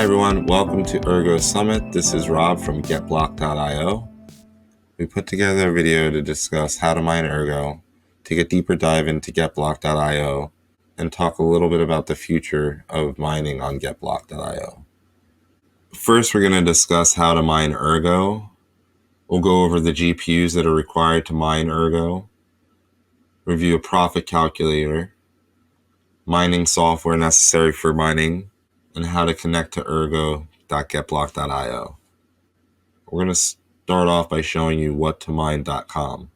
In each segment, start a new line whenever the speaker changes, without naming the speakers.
Hi everyone, welcome to Ergo Summit. This is Rob from GetBlok.io. We put together a video to discuss how to mine Ergo, take a deeper dive into GetBlok.io, and talk a little bit about the future of mining on GetBlok.io. First, we're going to discuss how to mine Ergo. We'll go over the GPUs that are required to mine Ergo, review a profit calculator, mining software necessary for mining, and how to connect to ergo.getblok.io. We're going to start off by showing you whattomine.com.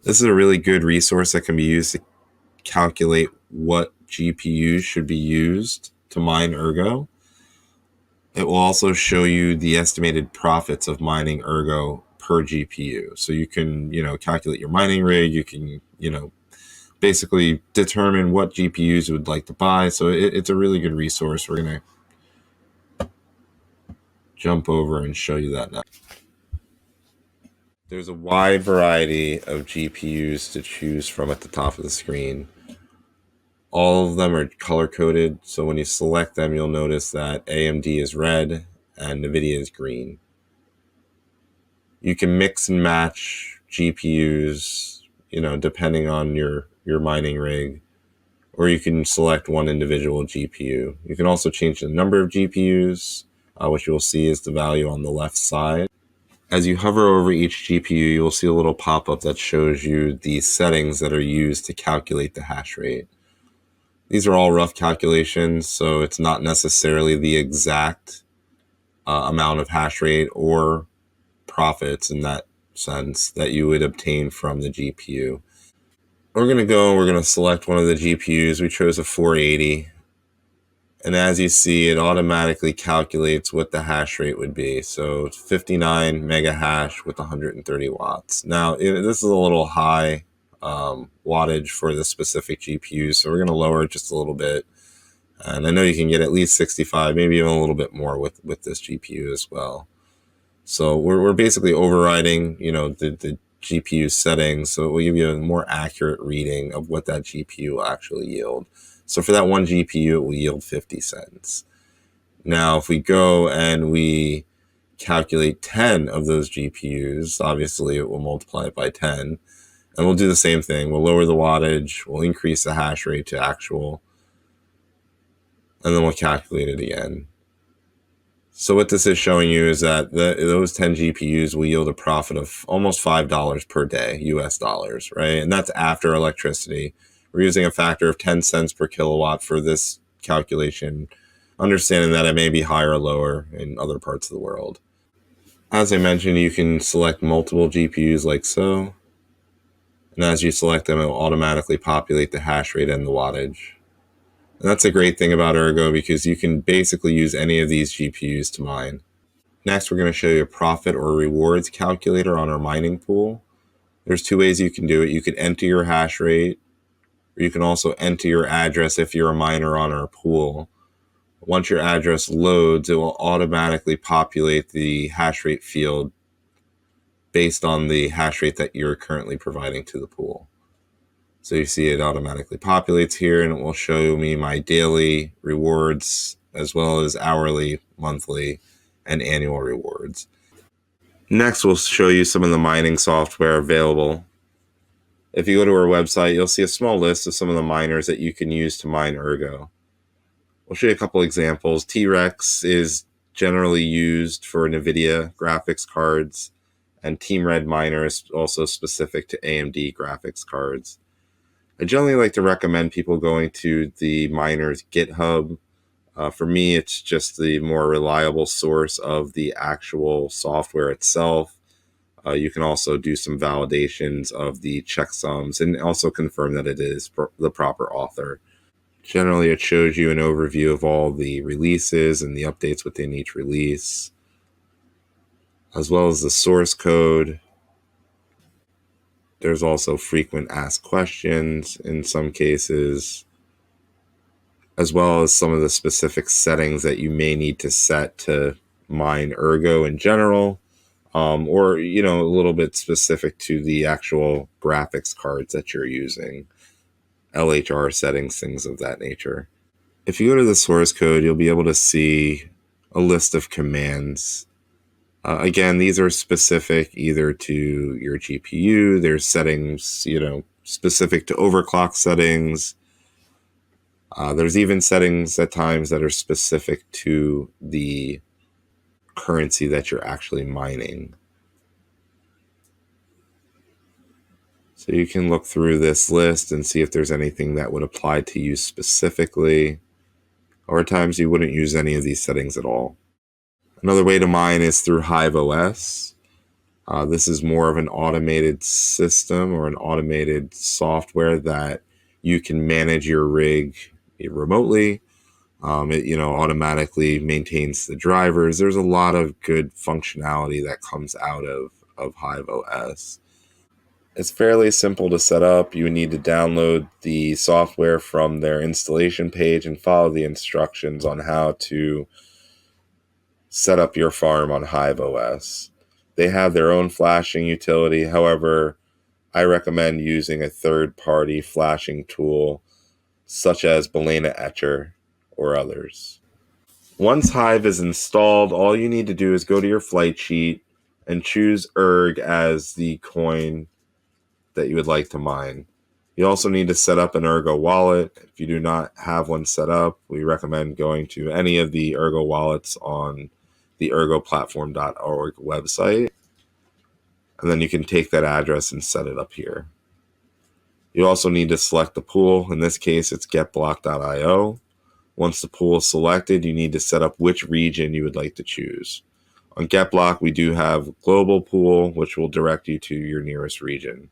This is a really good resource that can be used to calculate what GPUs should be used to mine Ergo. It will also show you the estimated profits of mining Ergo per GPU. So you can, calculate your mining rig. You can, basically determine what GPUs you would like to buy. So it's a really good resource. We're going to jump over and show you that now. There's a wide variety of GPUs to choose from at the top of the screen. All of them are color-coded, so when you select them, you'll notice that AMD is red and NVIDIA is green. You can mix and match GPUs, depending on your mining rig, or you can select one individual GPU. You can also change the number of GPUs, which you'll see is the value on the left side. As you hover over each GPU, you will see a little pop-up that shows you the settings that are used to calculate the hash rate. These are all rough calculations, so it's not necessarily the exact amount of hash rate or profits in that sense that you would obtain from the GPU. We're going to select one of the GPUs. We chose a 480. And as you see, it automatically calculates what the hash rate would be. So 59 mega hash with 130 watts. Now, this is a little high wattage for the specific GPU, so we're going to lower it just a little bit. And I know you can get at least 65, maybe even a little bit more with this GPU as well. So we're basically overriding, the GPU settings, so it will give you a more accurate reading of what that GPU will actually yield. So for that one GPU, it will yield 50 cents. Now, if we go and we calculate 10 of those GPUs, obviously it will multiply it by 10. And we'll do the same thing. We'll lower the wattage, we'll increase the hash rate to actual, and then we'll calculate it again. So what this is showing you is that those 10 GPUs will yield a profit of almost $5 per day, US dollars, right? And that's after electricity. We're using a factor of 10 cents per kilowatt for this calculation, understanding that it may be higher or lower in other parts of the world. As I mentioned, you can select multiple GPUs like so. And as you select them, it will automatically populate the hash rate and the wattage. And that's a great thing about Ergo because you can basically use any of these GPUs to mine. Next, we're going to show you a profit or rewards calculator on our mining pool. There's two ways you can do it. You could enter your hash rate, or you can also enter your address if you're a miner on our pool. Once your address loads, it will automatically populate the hash rate field based on the hash rate that you're currently providing to the pool. So you see it automatically populates here, and it will show me my daily rewards as well as hourly, monthly, and annual rewards. Next, we'll show you some of the mining software available. If you go to our website, you'll see a small list of some of the miners that you can use to mine Ergo. We'll show you a couple examples. T-Rex is generally used for NVIDIA graphics cards, and Team Red Miner is also specific to AMD graphics cards. I generally like to recommend people going to the miner's GitHub. For me, it's just the more reliable source of the actual software itself. You can also do some validations of the checksums and also confirm that it is the proper author. Generally, it shows you an overview of all the releases and the updates within each release, as well as the source code. There's also frequent asked questions in some cases, as well as some of the specific settings that you may need to set to mine Ergo in general, or, a little bit specific to the actual graphics cards that you're using, LHR settings, things of that nature. If you go to the source code, you'll be able to see a list of commands. Again, these are specific either to your GPU. There's settings, specific to overclock settings. There's even settings at times that are specific to the currency that you're actually mining. So you can look through this list and see if there's anything that would apply to you specifically, or at times you wouldn't use any of these settings at all. Another way to mine is through HiveOS. This is more of an automated system or an automated software that you can manage your rig remotely. It automatically maintains the drivers. There's a lot of good functionality that comes out of HiveOS. It's fairly simple to set up. You need to download the software from their installation page and follow the instructions on how to set up your farm on HiveOS. They have their own flashing utility. However, I recommend using a third-party flashing tool such as Balena Etcher or others. Once Hive is installed, all you need to do is go to your flight sheet and choose Erg as the coin that you would like to mine. You also need to set up an Ergo wallet. If you do not have one set up, we recommend going to any of the Ergo wallets on the ergoplatform.org website. And then you can take that address and set it up here. You also need to select the pool. In this case, it's getblok.io. Once the pool is selected, you need to set up which region you would like to choose. On GetBlok, we do have global pool, which will direct you to your nearest region.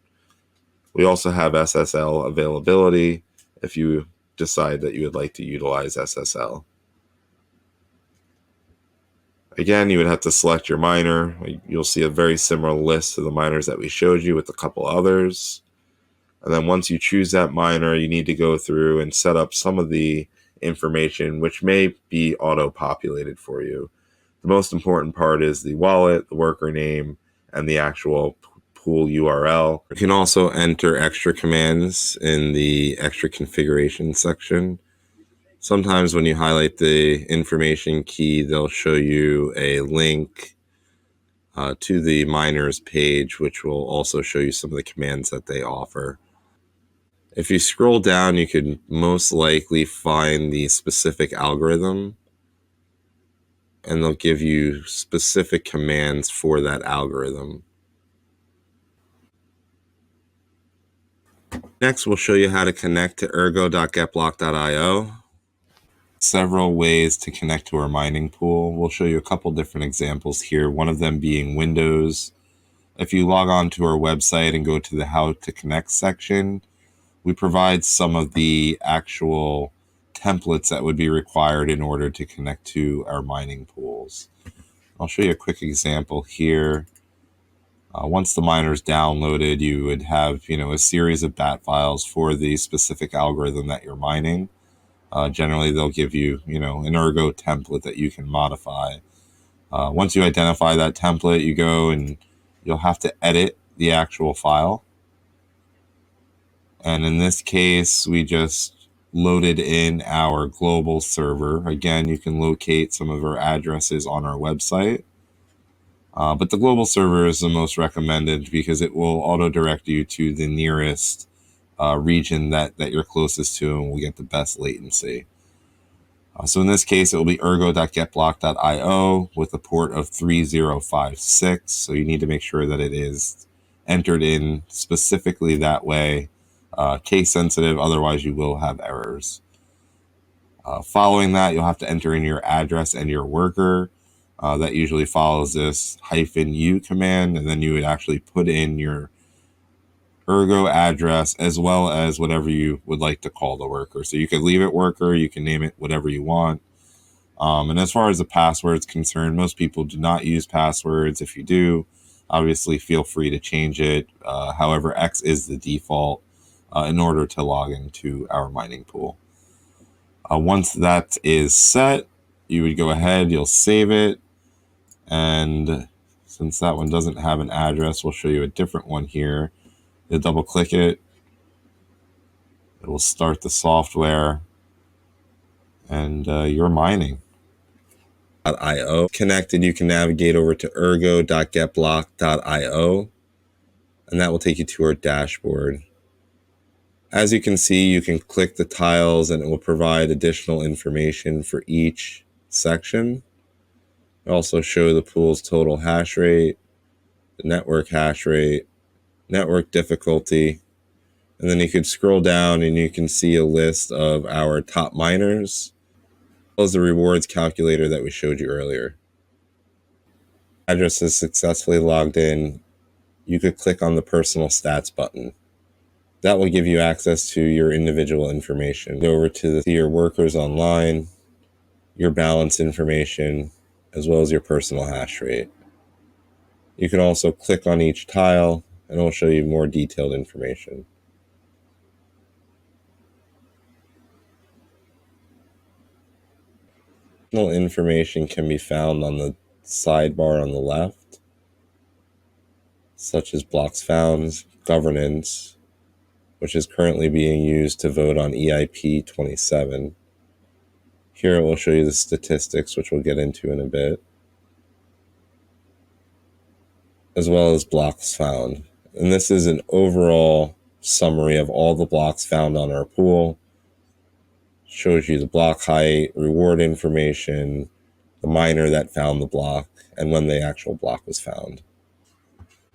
We also have SSL availability if you decide that you would like to utilize SSL. Again, you would have to select your miner. You'll see a very similar list to the miners that we showed you with a couple others. And then once you choose that miner, you need to go through and set up some of the information which may be auto-populated for you. The most important part is the wallet, the worker name, and the actual pool URL. You can also enter extra commands in the extra configuration section. Sometimes when you highlight the information key, they'll show you a link to the miners page, which will also show you some of the commands that they offer. If you scroll down, you could most likely find the specific algorithm, and they'll give you specific commands for that algorithm. Next, we'll show you how to connect to ergo.getblok.io. Several ways to connect to our mining pool. We'll show you a couple different examples here, one of them being Windows. If you log on to our website and go to the How to Connect section, we provide some of the actual templates that would be required in order to connect to our mining pools. I'll show you a quick example here. Once the miner is downloaded, you would have a series of bat files for the specific algorithm that you're mining. Generally, they'll give you an Ergo template that you can modify. Once you identify that template, you go and you'll have to edit the actual file. And in this case, we just loaded in our global server. Again, you can locate some of our addresses on our website. But the global server is the most recommended because it will auto-direct you to the nearest region that you're closest to and will get the best latency. So in this case, it will be ergo.getblok.io with a port of 3056. So you need to make sure that it is entered in specifically that way, case sensitive, otherwise you will have errors. Following that, you'll have to enter in your address and your worker. That usually follows this -u command, and then you would actually put in your Ergo address as well as whatever you would like to call the worker. So you could leave it worker, you can name it whatever you want. And as far as the password is concerned, most people do not use passwords. If you do, obviously feel free to change it. However, X is the default in order to log into our mining pool. Once that is set, you would go ahead, you'll save it. And since that one doesn't have an address, we'll show you a different one here. You'll double click it. It will start the software and you're mining. .io. Connected, you can navigate over to ergo.getblok.io, and that will take you to our dashboard. As you can see, you can click the tiles and it will provide additional information for each section. It'll also show the pool's total hash rate, the network hash rate, network difficulty, and then you could scroll down and you can see a list of our top miners, as well as the rewards calculator that we showed you earlier. Address is successfully logged in. You could click on the personal stats button. That will give you access to your individual information. Go over to your workers online, your balance information, as well as your personal hash rate. You can also click on each tile and it will show you more detailed information. Additional information can be found on the sidebar on the left, such as blocks found, governance, which is currently being used to vote on EIP 27. Here it will show you the statistics, which we'll get into in a bit, as well as blocks found. And this is an overall summary of all the blocks found on our pool. Shows you the block height, reward information, the miner that found the block, and when the actual block was found.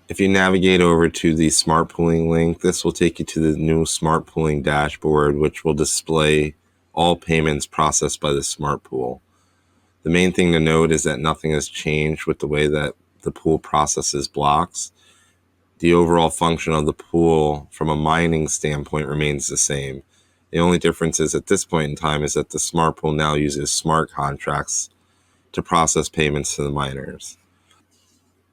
If you navigate over to the smart pooling link, this will take you to the new smart pooling dashboard, which will display all payments processed by the smart pool. The main thing to note is that nothing has changed with the way that the pool processes blocks. The overall function of the pool from a mining standpoint remains the same. The only difference is at this point in time is that the smart pool now uses smart contracts to process payments to the miners.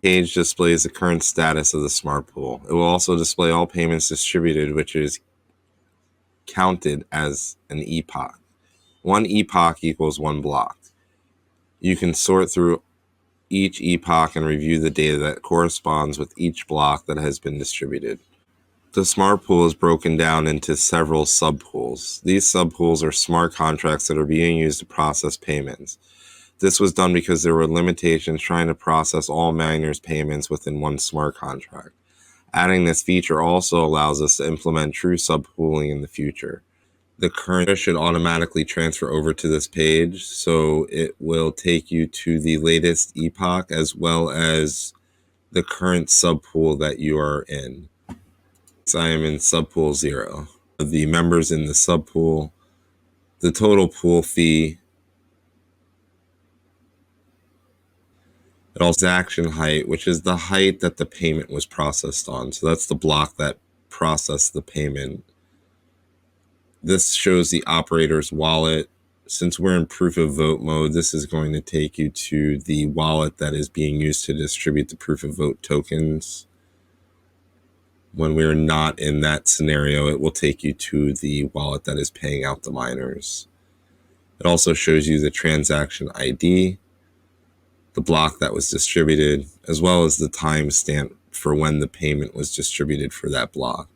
Page displays the current status of the smart pool. It will also display all payments distributed, which is counted as an epoch. One epoch equals one block. You can sort through each epoch and review the data that corresponds with each block that has been distributed. The smart pool is broken down into several subpools. These subpools are smart contracts that are being used to process payments. This was done because there were limitations trying to process all miners' payments within one smart contract. Adding this feature also allows us to implement true subpooling in the future. The current should automatically transfer over to this page, so it will take you to the latest epoch as well as the current subpool that you are in. So I am in subpool 0. The members in the subpool, the total pool fee, transaction height, which is the height that the payment was processed on. So that's the block that processed the payment. This shows the operator's wallet. Since we're in proof of vote mode, this is going to take you to the wallet that is being used to distribute the proof of vote tokens. When we're not in that scenario, it will take you to the wallet that is paying out the miners. It also shows you the transaction ID, the block that was distributed, as well as the timestamp for when the payment was distributed for that block.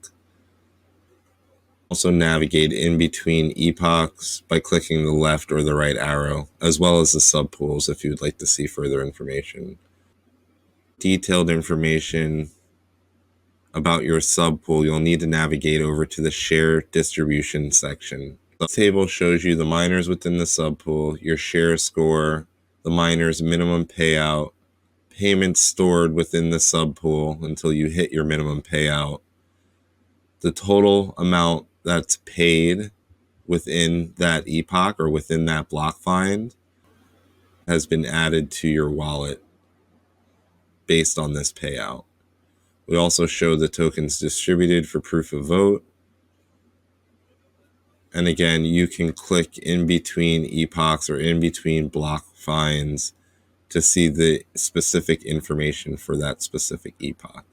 Also navigate in between epochs by clicking the left or the right arrow, as well as the subpools if you would like to see further information. Detailed information about your subpool, you'll need to navigate over to the share distribution section. The table shows you the miners within the subpool, your share score, the miner's minimum payout, payments stored within the subpool until you hit your minimum payout, the total amount that's paid within that epoch or within that block find has been added to your wallet based on this payout. We also show the tokens distributed for proof of vote. And again, you can click in between epochs or in between block finds to see the specific information for that specific epoch.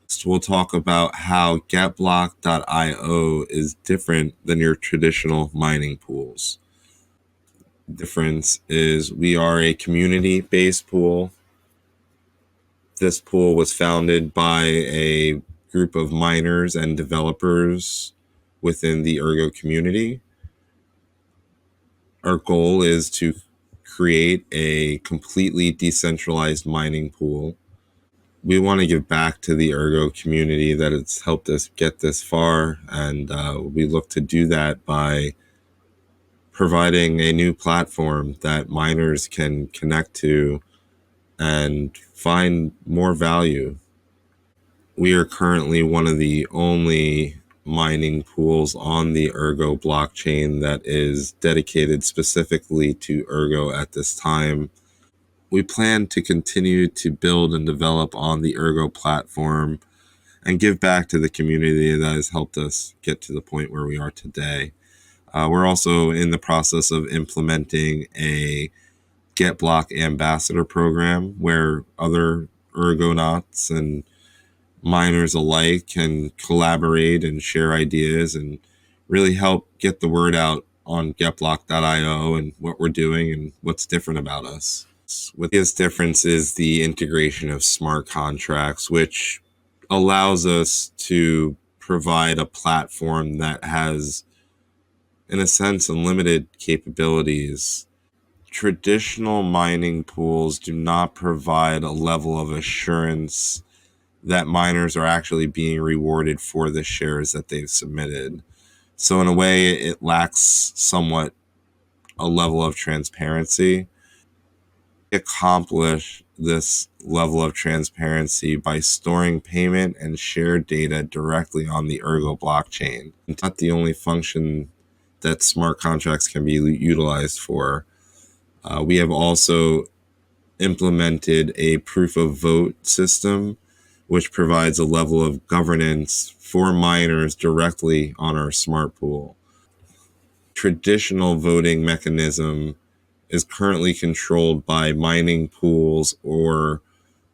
Next, we'll talk about how GetBlok.io is different than your traditional mining pools. The difference is we are a community-based pool. This pool was founded by a group of miners and developers within the Ergo community. Our goal is to create a completely decentralized mining pool. We want to give back to the Ergo community that has helped us get this far, and we look to do that by providing a new platform that miners can connect to and find more value. We are currently one of the only mining pools on the Ergo blockchain that is dedicated specifically to Ergo at this time. We plan to continue to build and develop on the Ergo platform and give back to the community that has helped us get to the point where we are today. We're also in the process of implementing a GetBlok ambassador program where other Ergonauts and miners alike can collaborate and share ideas and really help get the word out on getblok.io and what we're doing and what's different about us. What is different is the integration of smart contracts, which allows us to provide a platform that has, in a sense, unlimited capabilities. Traditional mining pools do not provide a level of assurance that miners are actually being rewarded for the shares that they've submitted. So in a way, it lacks somewhat a level of transparency. We accomplish this level of transparency by storing payment and share data directly on the Ergo blockchain. It's not the only function that smart contracts can be utilized for. We have also implemented a proof of vote system, which provides a level of governance for miners directly on our smart pool. Traditional voting mechanism is currently controlled by mining pools or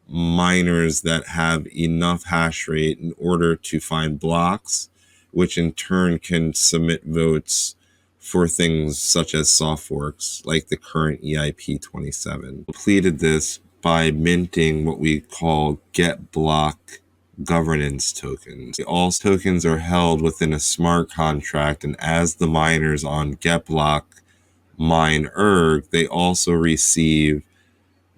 miners that have enough hash rate in order to find blocks, which in turn can submit votes for things such as soft forks, like the current EIP 27. Completed this by minting what we call GetBlok governance tokens. All tokens are held within a smart contract, and as the miners on GetBlok mine Erg, they also receive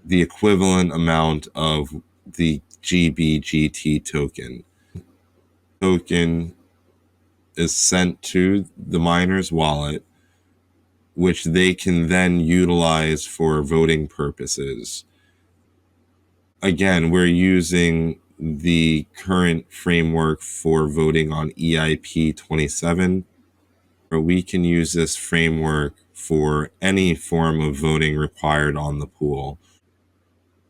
the equivalent amount of the GBGT token. Token is sent to the miner's wallet, which they can then utilize for voting purposes. Again, we're using the current framework for voting on EIP 27. We can use this framework for any form of voting required on the pool.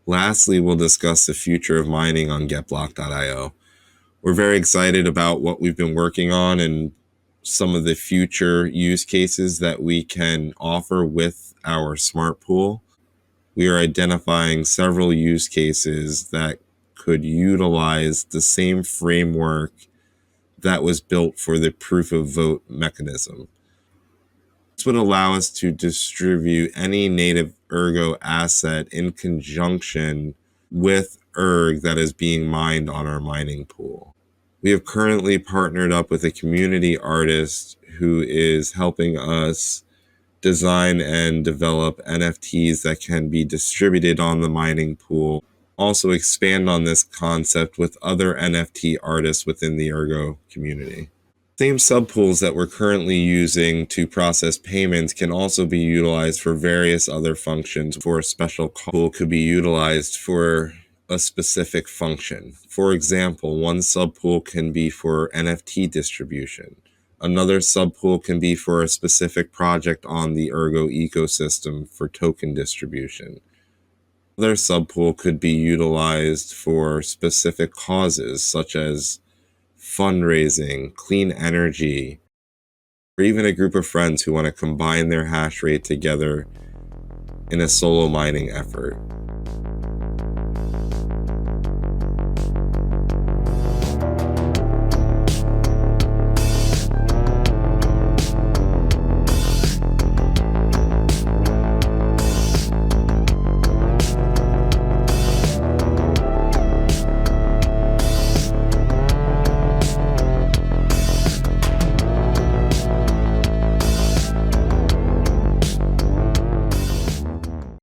Lastly, we'll discuss the future of mining on getblok.io. We're very excited about what we've been working on and some of the future use cases that we can offer with our smart pool. We are identifying several use cases that could utilize the same framework that was built for the proof of vote mechanism. This would allow us to distribute any native Ergo asset in conjunction with Erg that is being mined on our mining pool. We have currently partnered up with a community artist who is helping us design and develop NFTs that can be distributed on the mining pool. Also expand on this concept with other NFT artists within the Ergo community. Same subpools that we're currently using to process payments can also be utilized for various other functions. For a special pool could be utilized for a specific function. For example, one subpool can be for NFT distribution. Another subpool can be for a specific project on the Ergo ecosystem for token distribution. Another subpool could be utilized for specific causes such as fundraising, clean energy, or even a group of friends who want to combine their hash rate together in a solo mining effort.